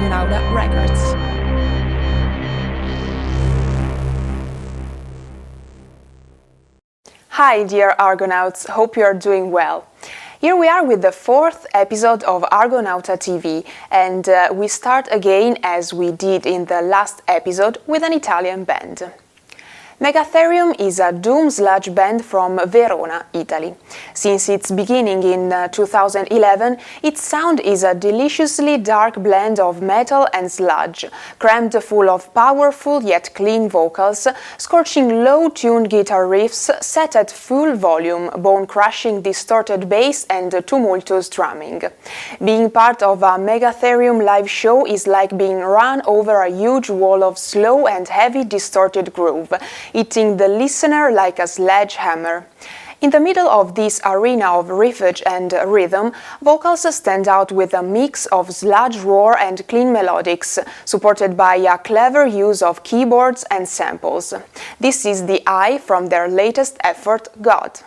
Argonauta Records. Hi dear Argonauts, hope you are doing well. Here we are with the fourth episode of Argonauta TV, and we start again as we did in the last episode with an Italian band. Megatherium is a doom sludge band from Verona, Italy. Since its beginning in 2011, its sound is a deliciously dark blend of metal and sludge, crammed full of powerful yet clean vocals, scorching low-tuned guitar riffs set at full volume, bone-crushing distorted bass and tumultuous drumming. Being part of a Megatherium live show is like being run over a huge wall of slow and heavy distorted groove, hitting the listener like a sledgehammer. In the middle of this arena of riffage and rhythm, vocals stand out with a mix of sludge roar and clean melodics, supported by a clever use of keyboards and samples. This is the eye from their latest effort, God.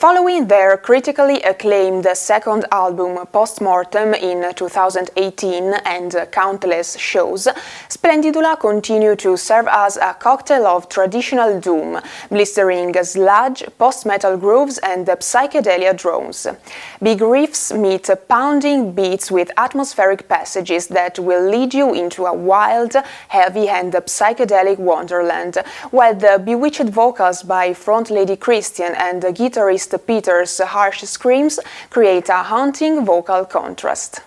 Following their critically acclaimed second album Postmortem in 2018 and countless shows, Splendidullah continue to serve as a cocktail of traditional doom, blistering sludge, post-metal grooves and psychedelia drones. Big riffs meet pounding beats with atmospheric passages that will lead you into a wild, heavy and psychedelic wonderland, while the bewitched vocals by front lady Christian and guitarist Peter's harsh screams create a haunting vocal contrast.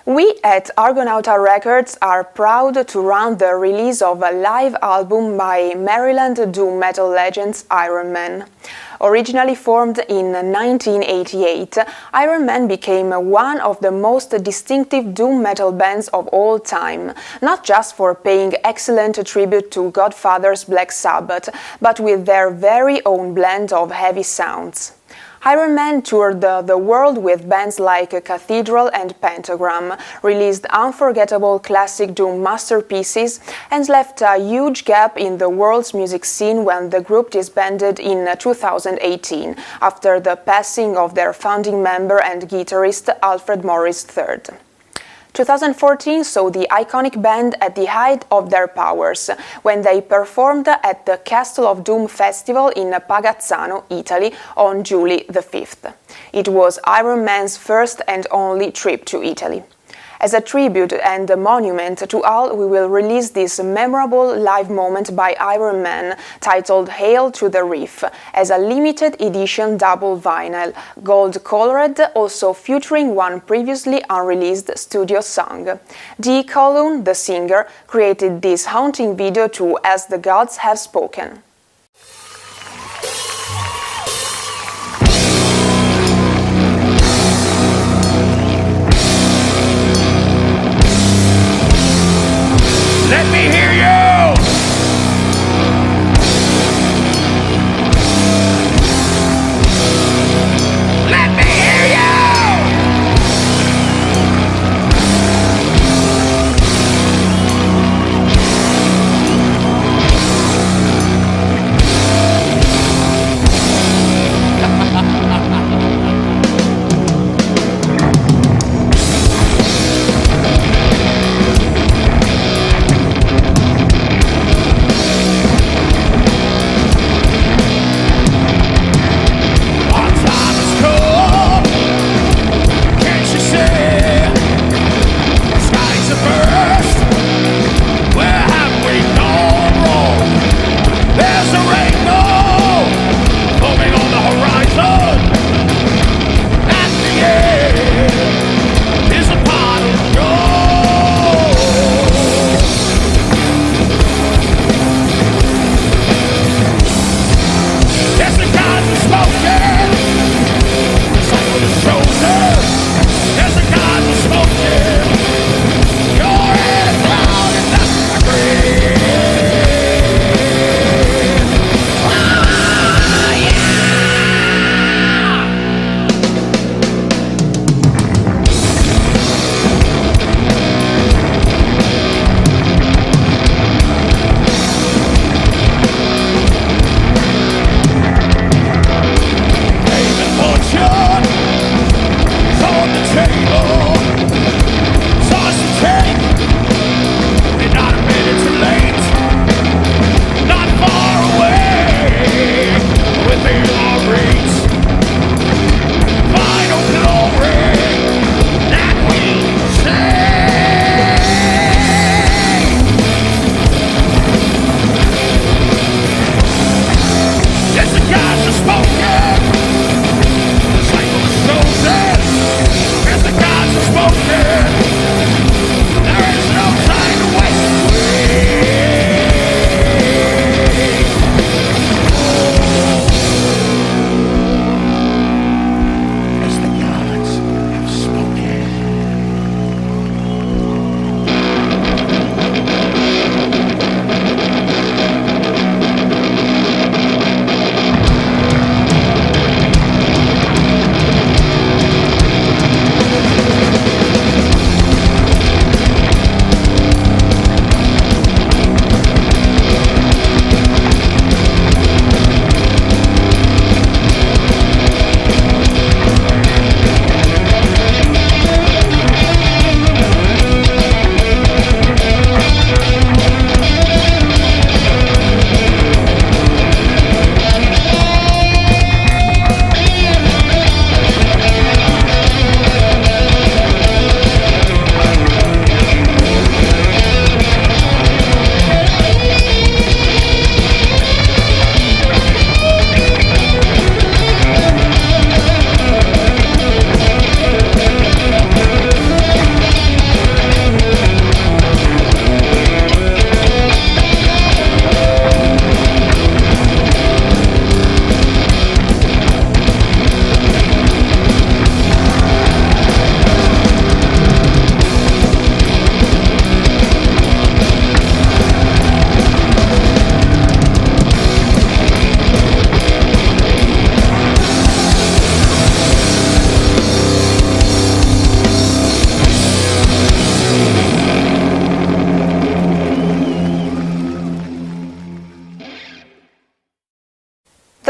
We at Argonauta Records are proud to run the release of a live album by Maryland doom metal legends Iron Man. Originally formed in 1988, Iron Man became one of the most distinctive doom metal bands of all time, not just for paying excellent tribute to Godfather's Black Sabbath, but with their very own blend of heavy sounds. Iron Man toured the world with bands like Cathedral and Pentagram, released unforgettable classic doom masterpieces, and left a huge gap in the world's music scene when the group disbanded in 2018, after the passing of their founding member and guitarist Alfred Morris III. 2014 saw the iconic band at the height of their powers, when they performed at the Castle of Doom Festival in Pagazzano, Italy, on July the 5th. It was Iron Man's first and only trip to Italy. As a tribute and a monument to all, we will release this memorable live moment by Iron Man, titled Hail to the Reef, as a limited edition double vinyl, gold-colored, also featuring one previously unreleased studio song. Dee Colun, the singer, created this haunting video to As the Gods Have Spoken. Let me hear you! Let me hear you!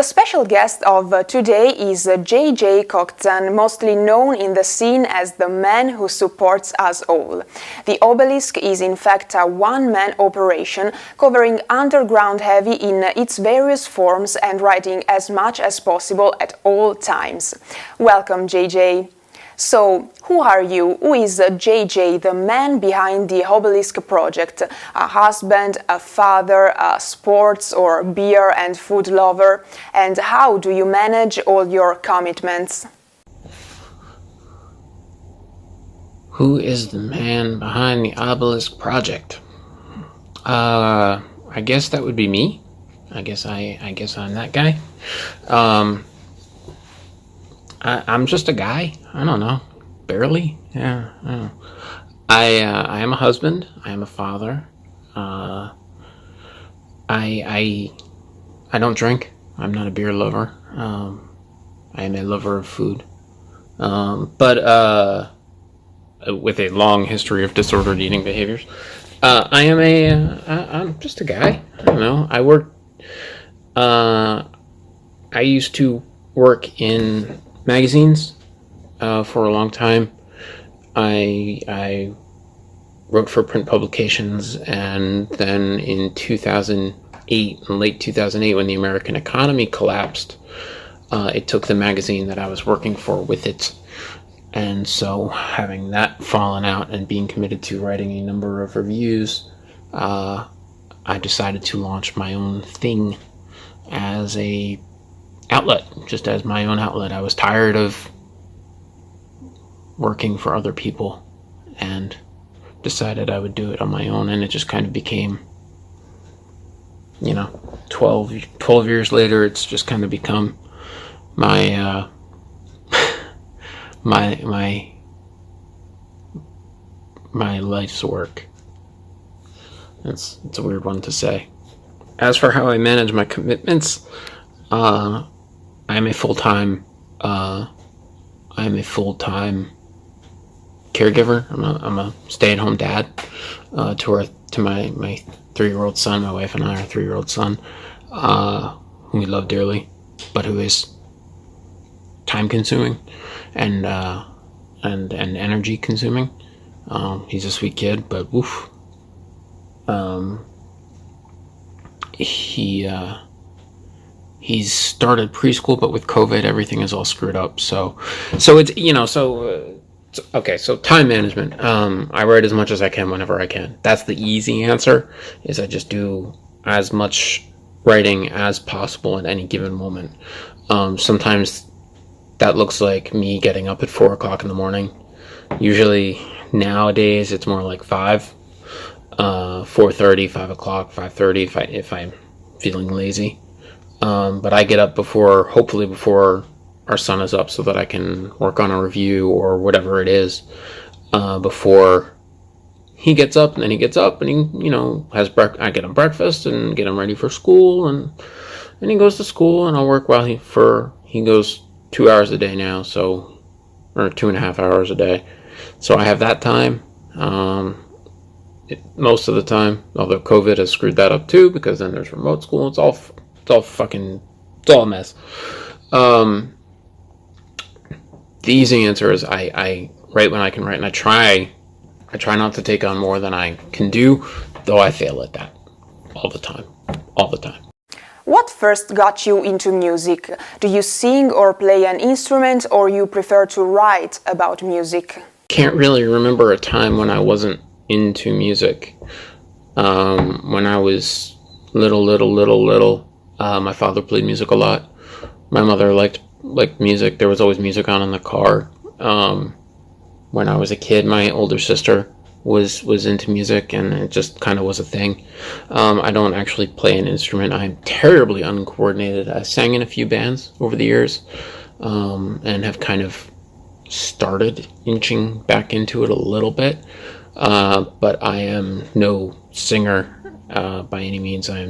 special guest of today is JJ Coxton, mostly known in the scene as the man who supports us all. The Obelisk is in fact a one-man operation covering underground heavy in its various forms and writing as much as possible at all times. Welcome, JJ. So, who are you? Who is JJ, the man behind the Obelisk project? A husband, a father, a sports or beer and food lover? And how do you manage all your commitments? Who is the man behind the Obelisk project? I guess that would be me. I guess I'm that guy. I'm just a guy. I don't know. Barely. Yeah. I don't know. I am a husband. I am a father. I don't drink. I'm not a beer lover. I am a lover of food. But with a long history of disordered eating behaviors. I'm just a guy. I don't know. I used to work in magazines for a long time. I wrote for print publications, and then in 2008, in late 2008, when the American economy collapsed, it took the magazine that I was working for with it. And so, having that fallen out and being committed to writing a number of reviews, I decided to launch my own thing as a outlet, just as my own outlet. I was tired of working for other people and decided I would do it on my own, and it just kind of became, 12 years later, it's just kind of become my my life's work. It's a weird one to say. As for how I manage my commitments, I'm a full-time caregiver. I'm a stay-at-home dad to my 3-year-old son. My wife and I are a 3-year-old son, whom we love dearly, but who is time-consuming and energy consuming. He's a sweet kid, but woof. He's started preschool, but with COVID, everything is all screwed up. So time management. I write as much as I can whenever I can. That's the easy answer, is I just do as much writing as possible at any given moment. Sometimes that looks like me getting up at 4 o'clock in the morning. Usually nowadays it's more like 4:30, 5 o'clock, 5:30 if I'm feeling lazy. But I get up hopefully before our son is up, so that I can work on a review or whatever it is before he gets up. And then he gets up and he, has I get him breakfast and get him ready for school, and he goes to school, and I'll work while he goes 2 hours a day now, or 2.5 hours a day. So I have that time. Most of the time, although COVID has screwed that up too, because then there's remote school. It's all a mess. The easy answer is I write when I can write, and I try not to take on more than I can do, though I fail at that all the time. What first got you into music? Do you sing or play an instrument, or you prefer to write about music? Can't really remember a time when I wasn't into music. When I was little, my father played music a lot. My mother liked music. There was always music on in the car. When I was a kid, my older sister was into music, and it just kind of was a thing. I don't actually play an instrument. I'm terribly uncoordinated. I sang in a few bands over the years, and have kind of started inching back into it a little bit. But I am no singer by any means. I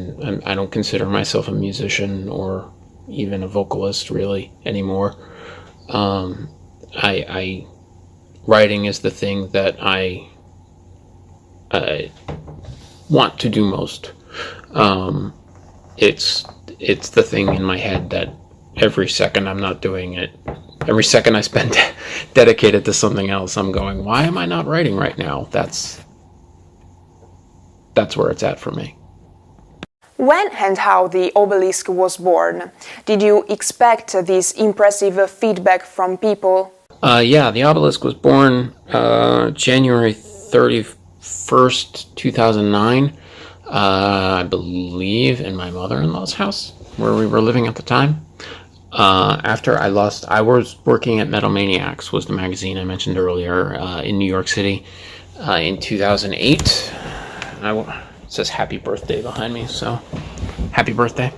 don't consider myself a musician or even a vocalist really anymore. Writing is the thing that I want to do most. it's the thing in my head that every second I'm not doing it, every second I spend dedicated to something else, I'm going, why am I not writing right now? That's where it's at for me. When and how the Obelisk was born? Did you expect this impressive feedback from people? Yeah, the Obelisk was born January 31st, 2009, I believe, in my mother-in-law's house, where we were living at the time. After I was working at Metal Maniacs, was the magazine I mentioned earlier, in New York City, in 2008. It says happy birthday behind me, so happy birthday.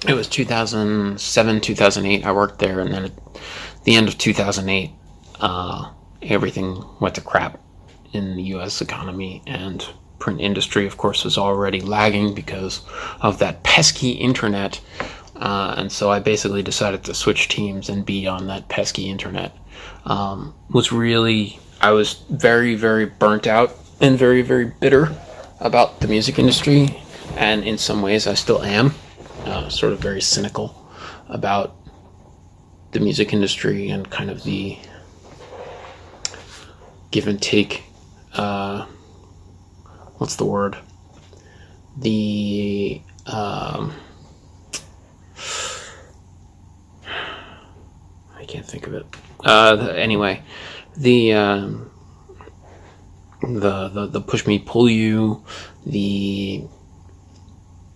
It was 2007, 2008. I worked there, and then at the end of 2008, everything went to crap in the U.S. economy, and print industry, of course, was already lagging because of that pesky internet. And so I basically decided to switch teams and be on that pesky internet. I was very, very burnt out and very, very bitter about the music industry, and in some ways I still am. Sort of very cynical about the music industry and kind of the give and take, what's the word? I can't think of it. Anyway, the push me, pull you, the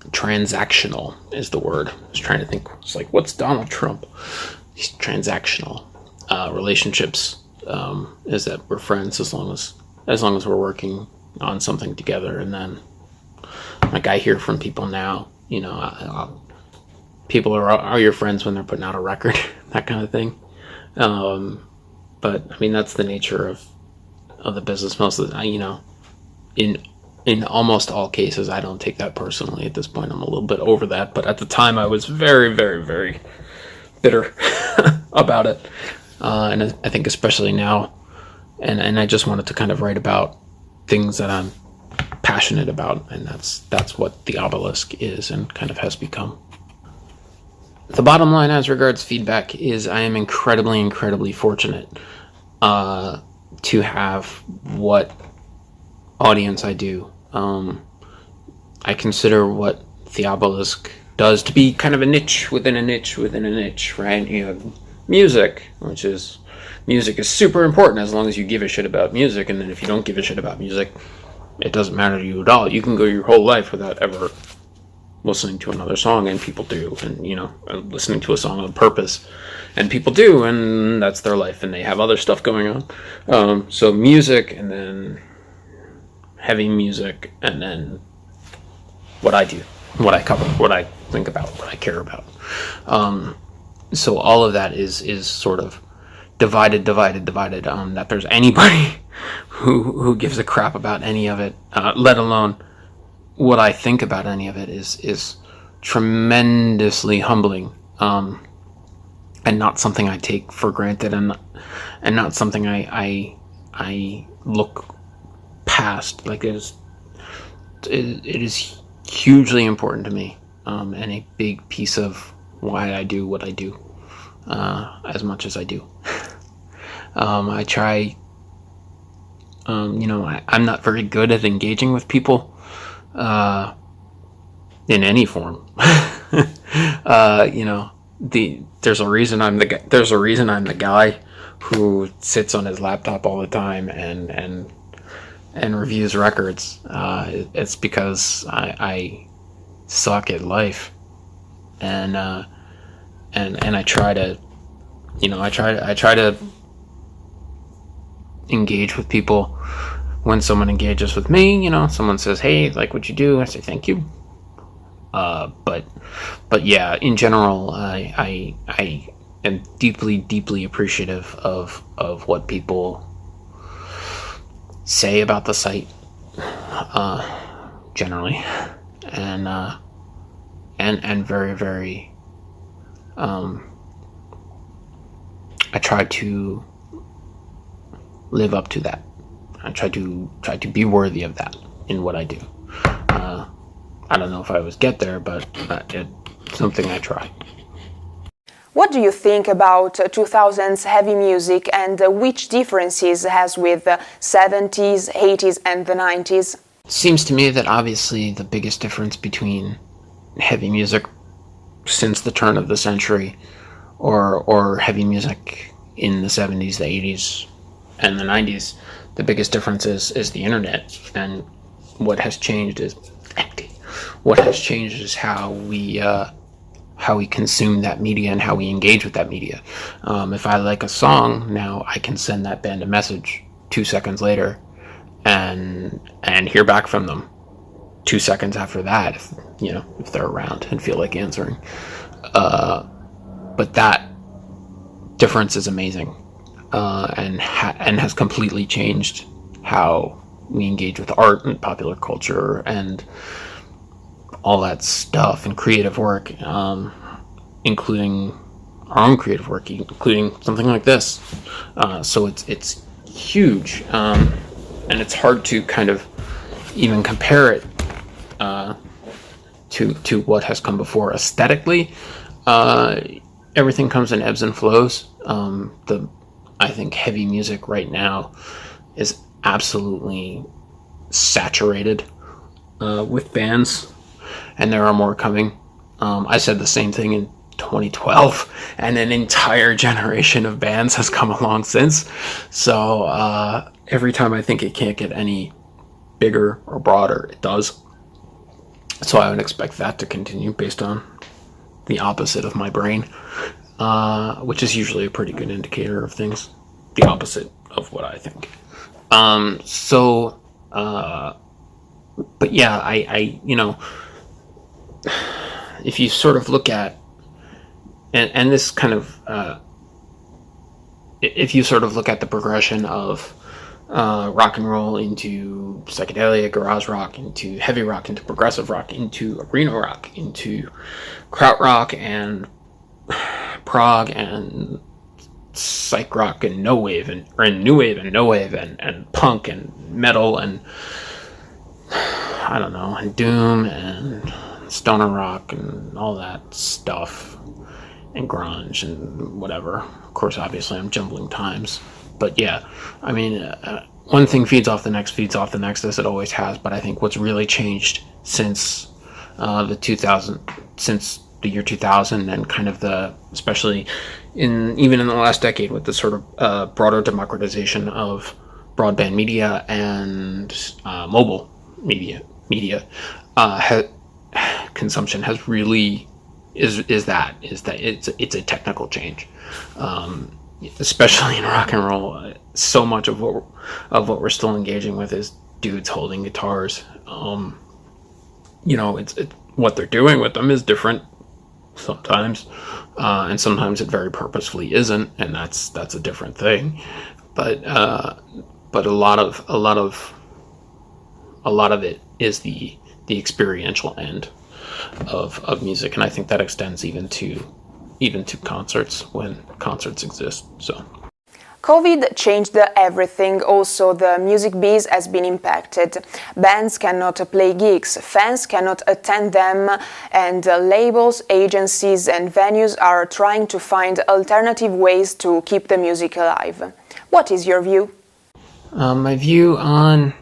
transactional is the word. I was trying to think. It's like, what's Donald Trump? He's transactional. Relationships is that we're friends as long as we're working on something together. And then, like, I hear from people now, people are your friends when they're putting out a record, that kind of thing. But I mean, that's the nature of the business. Most of the, in almost all cases, I don't take that personally at this point. I'm a little bit over that, but at the time I was very, very, very bitter about it. And I think especially now, and I just wanted to kind of write about things that I'm passionate about, and that's what the Obelisk is and kind of has become. The bottom line as regards feedback is I am incredibly, incredibly fortunate to have what audience I do. I consider what the Obelisk does to be kind of a niche within a niche within a niche, right? You have music, music is super important as long as you give a shit about music, and then if you don't give a shit about music, it doesn't matter to you at all. You can go your whole life without ever listening to another song, and people do, and listening to a song on purpose, and people do, and that's their life, and they have other stuff going on. So music, and then heavy music, and then what I do, what I cover, what I think about, what I care about. So all of that is sort of divided. That there's anybody who gives a crap about any of it, let alone what I think about any of it, is tremendously humbling, and not something I take for granted, and not something I look past. Like, it is hugely important to me, and a big piece of why I do what I do, as much as I do. I try, I'm not very good at engaging with people in any form. There's a reason I'm the guy who sits on his laptop all the time and reviews records. It's because I suck at life, and I try to engage with people. When someone engages with me, someone says, "Hey, like what you do," I say thank you. But yeah, in general, I am deeply, deeply appreciative of what people say about the site, generally, and very, very. I try to live up to that. I try to be worthy of that in what I do. I don't know if I always get there, but it's something I try. What do you think about 2000s heavy music, and which differences it has with the 70s, 80s and the 90s? It seems to me that obviously the biggest difference between heavy music since the turn of the century or heavy music in the 70s, the 80s and the 90s, the biggest difference is the internet. And what has changed is how we consume that media and how we engage with that media. If I like a song now, I can send that band a message 2 seconds later and hear back from them 2 seconds after that, if they're around and feel like answering. But that difference is amazing, and has completely changed how we engage with art and popular culture and all that stuff, and creative work, including our own creative work, including something like this. So it's huge, and it's hard to kind of even compare it to what has come before. Aesthetically, everything comes in ebbs and flows. I think heavy music right now is absolutely saturated with bands, and there are more coming. I said the same thing in 2012, and an entire generation of bands has come along since. So every time I think it can't get any bigger or broader, it does. So I would expect that to continue based on the opposite of my brain, which is usually a pretty good indicator of things, the opposite of what I think. But yeah, I if you sort of look at, and this kind of, if you sort of look at the progression of rock and roll into psychedelia, garage rock, into heavy rock, into progressive rock, into arena rock, into krautrock and prog and psych rock and no wave and new wave and no wave and punk and metal and I don't know, and doom and stoner rock and all that stuff and grunge and whatever. Of course, obviously I'm jumbling times, but yeah, I mean, one thing feeds off the next, as it always has. But I think what's really changed since since the year 2000, and kind of especially even in the last decade, with the sort of broader democratization of broadband media and mobile media consumption has really is that it's a technical change, especially in rock and roll. So much of what we're still engaging with is dudes holding guitars. It's what they're doing with them is different sometimes, and sometimes it very purposefully isn't, and that's a different thing. But a lot of it is the experiential end of music, and I think that extends even to concerts, when concerts exist. So COVID changed everything. Also, the music biz has been impacted. Bands cannot play gigs, fans cannot attend them, and labels, agencies and venues are trying to find alternative ways to keep the music alive. What is your view? My view on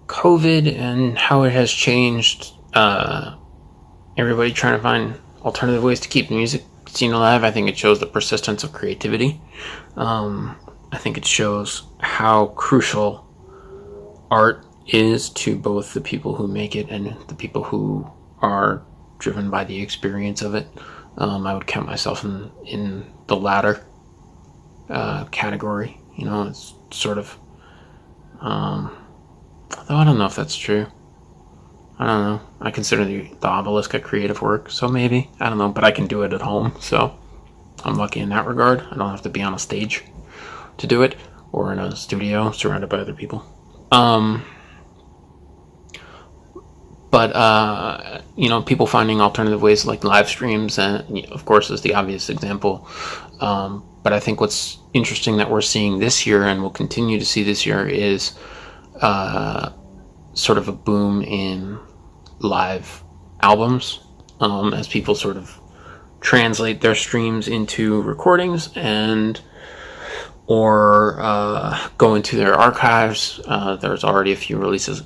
COVID and how it has changed everybody trying to find alternative ways to keep the music scene alive. I think it shows the persistence of creativity. I think it shows how crucial art is to both the people who make it and the people who are driven by the experience of it. I would count myself in the latter category. It's sort of, though I don't know if that's true. I don't know. I consider the Obelisk a creative work, so maybe. I don't know, but I can do it at home, so I'm lucky in that regard. I don't have to be on a stage to do it, or in a studio surrounded by other people. But people finding alternative ways like live streams, and of course is the obvious example. But I think what's interesting that we're seeing this year, and will continue to see this year, is sort of a boom in live albums, as people sort of translate their streams into recordings or go into their archives. There's already a few releases,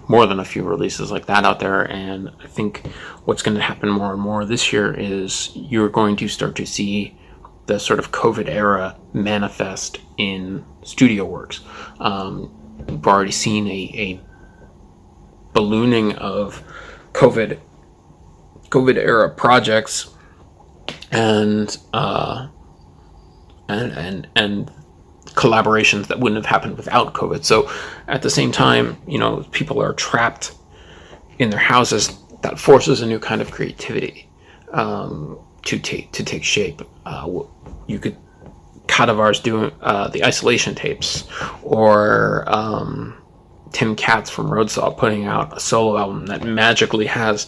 more than a few releases like that out there, and I think what's going to happen more and more this year is you're going to start to see the sort of COVID era manifest in studio works. We've already seen a ballooning of COVID era projects and collaborations that wouldn't have happened without COVID. So at the same time, people are trapped in their houses. That forces a new kind of creativity to take shape. You could Kadavar's doing the isolation tapes, or Tim Katz from Roadsaw putting out a solo album that magically has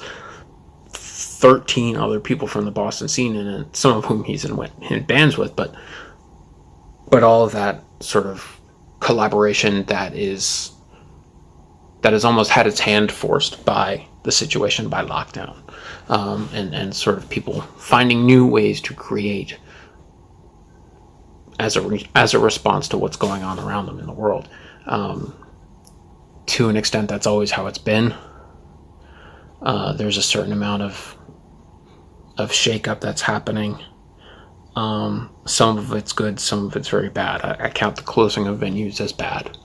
13 other people from the Boston scene in it, some of whom he's in bands with, but all of that sort of collaboration that has almost had its hand forced by the situation, by lockdown, and sort of people finding new ways to create as a response to what's going on around them in the world. To an extent, that's always how it's been. There's a certain amount of shakeup that's happening. Some of it's good, some of it's very bad. I count the closing of venues as bad.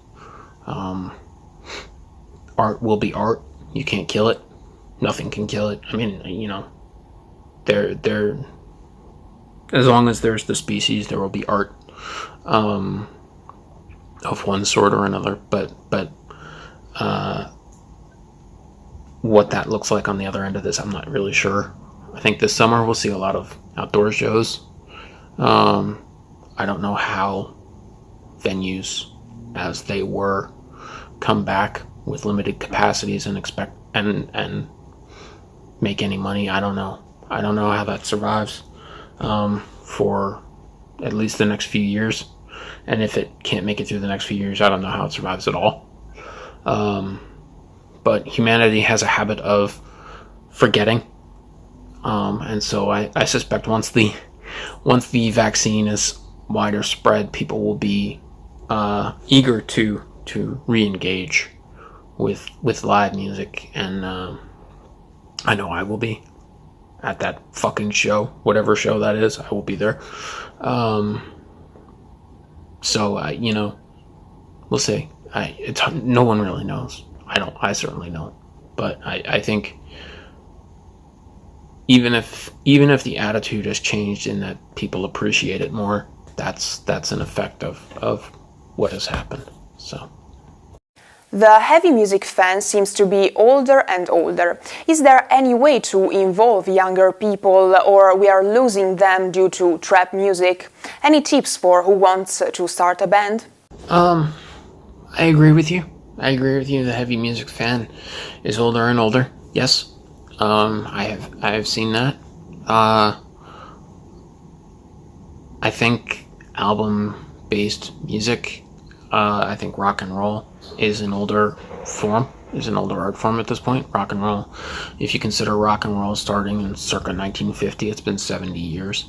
Art will be art. You can't kill it. Nothing can kill it. I mean, there. As long as there's the species, there will be art, of one sort or another. But what that looks like on the other end of this, I'm not really sure. I think this summer we'll see a lot of outdoor shows. I don't know how venues, as they were, come back with limited capacities and expect and make any money. I don't know how that survives for at least the next few years. And if it can't make it through the next few years, I don't know how it survives at all. But humanity has a habit of forgetting. And so I suspect once the vaccine is wider spread, people will be eager to re-engage with live music, and I know I will be at that fucking show, whatever show that is. I will be there. So we'll see. No one really knows. I certainly don't. But I think even if the attitude has changed in that people appreciate it more, that's an effect of what has happened. So. The heavy music fan seems to be older and older. Is there any way to involve younger people, or we are losing them due to trap music? Any tips for who wants to start a band? I agree with you. The heavy music fan is older and older. Yes. I have seen that. I think album-based music, I think rock and roll is an older art form at this point. Rock and roll, if you consider rock and roll starting in circa 1950, it's been 70 years.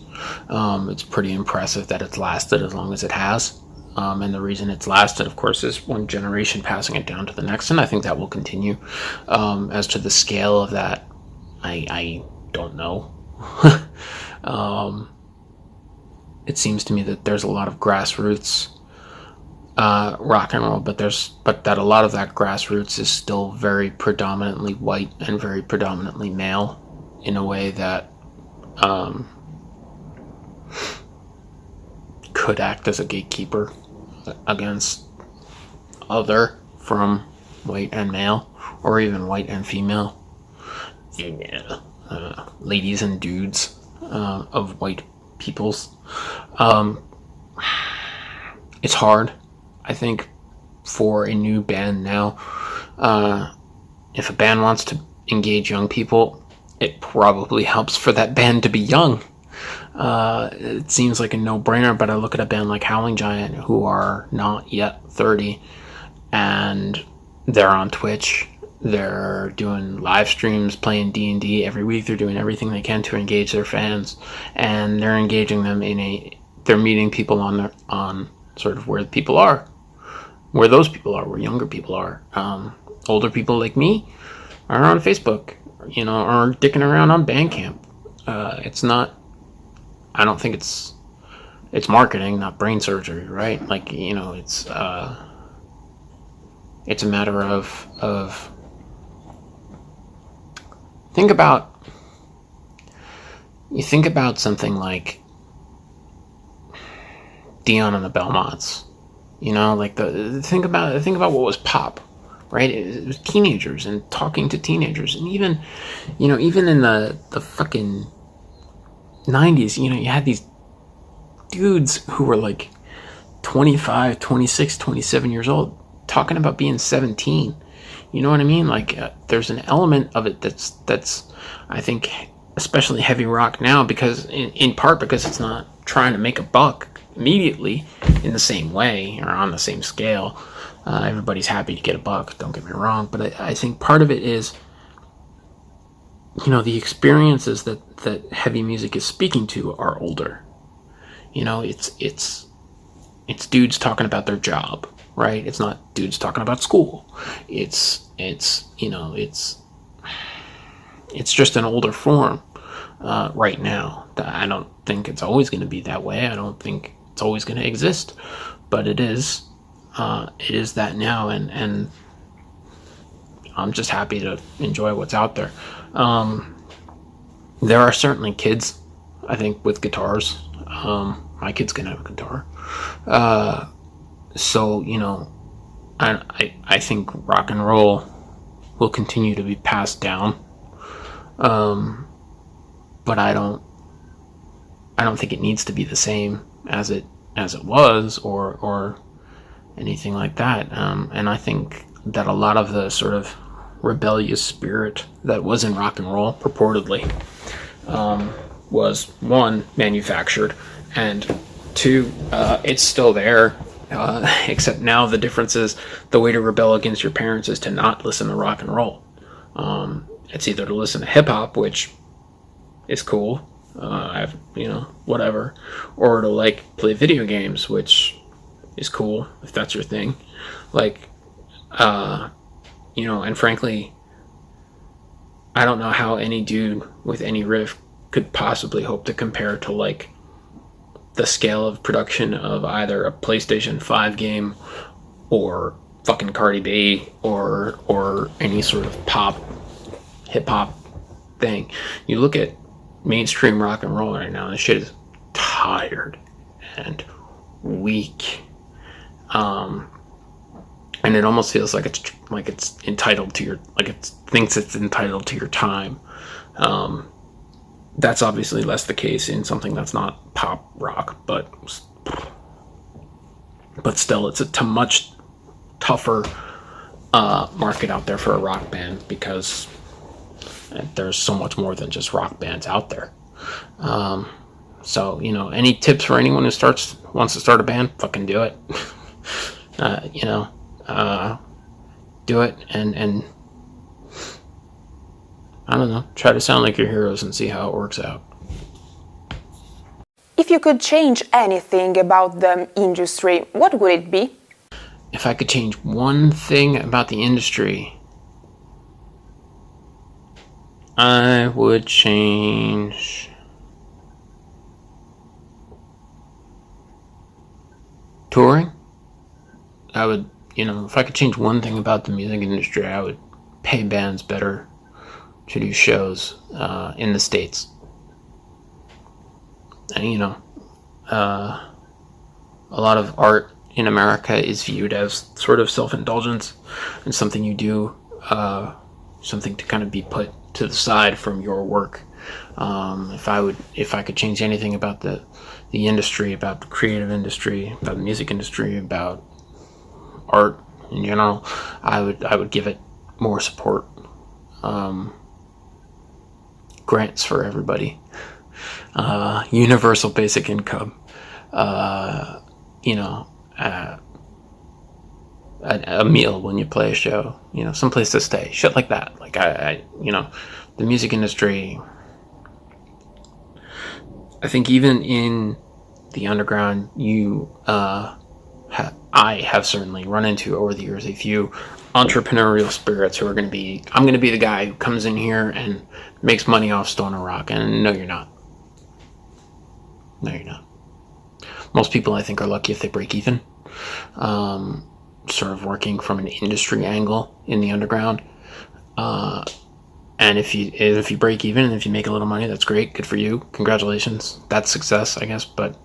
It's pretty impressive that it's lasted as long as it has. And the reason it's lasted, of course, is one generation passing it down to the next, and I think that will continue. As to the scale of that, I don't know. It seems to me that there's a lot of grassroots rock and roll, but that a lot of that grassroots is still very predominantly white and very predominantly male, in a way that could act as a gatekeeper against other from white and male, or even white and female, ladies and dudes of white peoples. It's hard, I think, for a new band now. If a band wants to engage young people, it probably helps for that band to be young. It seems like a no-brainer, but I look at a band like Howling Giant, who are not yet 30, and they're on Twitch, They're doing live streams, playing D&D every week. They're doing everything they can to engage their fans, and they're engaging them they're meeting people on sort of where people are, where those people are, where younger people are. Older people like me are on Facebook, or dicking around on Bandcamp. It's not, I don't think it's marketing, not brain surgery, right? Like, it's a matter of think about something like Dion and the Belmonts, like think about what was pop, right? It was teenagers and talking to teenagers, and even in the fucking 90s, you had these dudes who were like 25, 26, 27 years old talking about being 17. You know what I mean? Like, there's an element of it that's I think especially heavy rock now, because in part because it's not trying to make a buck immediately in the same way or on the same scale. Everybody's happy to get a buck, don't get me wrong, but I think part of it is, the experiences that heavy music is speaking to are older. It's dudes talking about their job, right? It's not dudes talking about school. It's just an older form right now. I don't think it's always going to be that way. I don't think it's always going to exist, but it is. It is that now, and I'm just happy to enjoy what's out there. There are certainly kids, I think, with guitars. My kid's gonna have a guitar. So, I think rock and roll will continue to be passed down. But I don't think it needs to be the same as it was, or anything like that. And I think that a lot of the sort of rebellious spirit that was in rock and roll, purportedly, was, one, manufactured, and two, it's still there, except now the difference is the way to rebel against your parents is to not listen to rock and roll. It's either to listen to hip-hop, which is cool, whatever, or to like play video games, which is cool if that's your thing. Like, and frankly, I don't know how any dude with any riff could possibly hope to compare to like the scale of production of either a PlayStation 5 game or fucking Cardi B or any sort of pop hip hop thing. You look at mainstream rock and roll right now, and this shit is tired and weak. And it almost feels like it's entitled to it thinks it's entitled to your time. That's obviously less the case in something that's not pop rock, but still, it's a much tougher market out there for a rock band, because there's so much more than just rock bands out there. So, any tips for anyone who wants to start a band? Fucking do it. Do it and I don't know, try to sound like your heroes and see how it works out. If you could change anything about the industry, what would it be? If I could change one thing about the industry, I would change touring. I would, if I could change one thing about the music industry, I would pay bands better to do shows in the States. And, a lot of art in America is viewed as sort of self-indulgence and something you do, something to kind of be put to the side from your work. If I could change anything about the industry, about the creative industry, about the music industry, about art in general, I would give it more support. Grants for everybody, universal basic income, a meal when you play a show, you know, some place to stay, shit like that. Like I you know, the music industry, I think even in the underground, I have certainly run into over the years a few entrepreneurial spirits who are going to be, I'm going to be the guy who comes in here and makes money off Stoner Rock. And no, you're not. No, you're not. Most people, I think, are lucky if they break even. Sort of working from an industry angle in the underground. And if you break even and if you make a little money, that's great. Good for you. Congratulations. That's success, I guess. But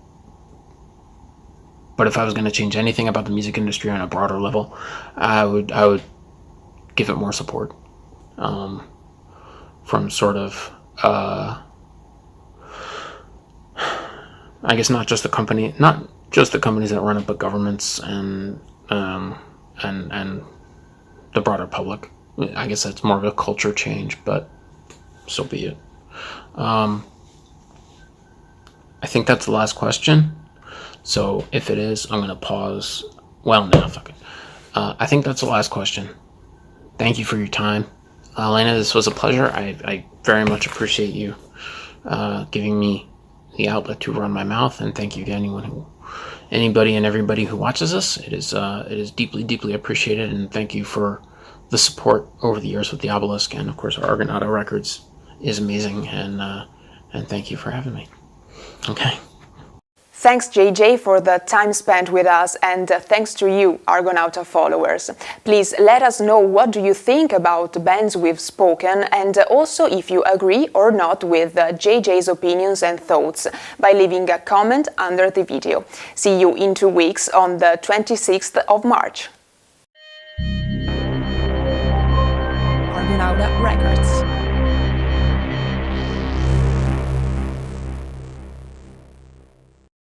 if I was going to change anything about the music industry on a broader level, I would give it more support. From sort of, I guess not just the companies that run it, but governments and the broader public. I guess that's more of a culture change, but so be it. I think that's the last question. So if it is, I'm going to pause. Well, no, fuck it. I think that's the last question. Thank you for your time. Elena, this was a pleasure. I very much appreciate you giving me the outlet to run my mouth, and thank you to anybody and everybody who watches this. It is deeply, deeply appreciated, and thank you for the support over the years with the Obelisk, and of course our Argonauta Records is amazing, and thank you for having me. Okay. Thanks, JJ, for the time spent with us, and thanks to you, Argonauta followers. Please let us know what do you think about the bands we've spoken, and also if you agree or not with JJ's opinions and thoughts by leaving a comment under the video. See you in 2 weeks on the 26th of March. Argonauta Records.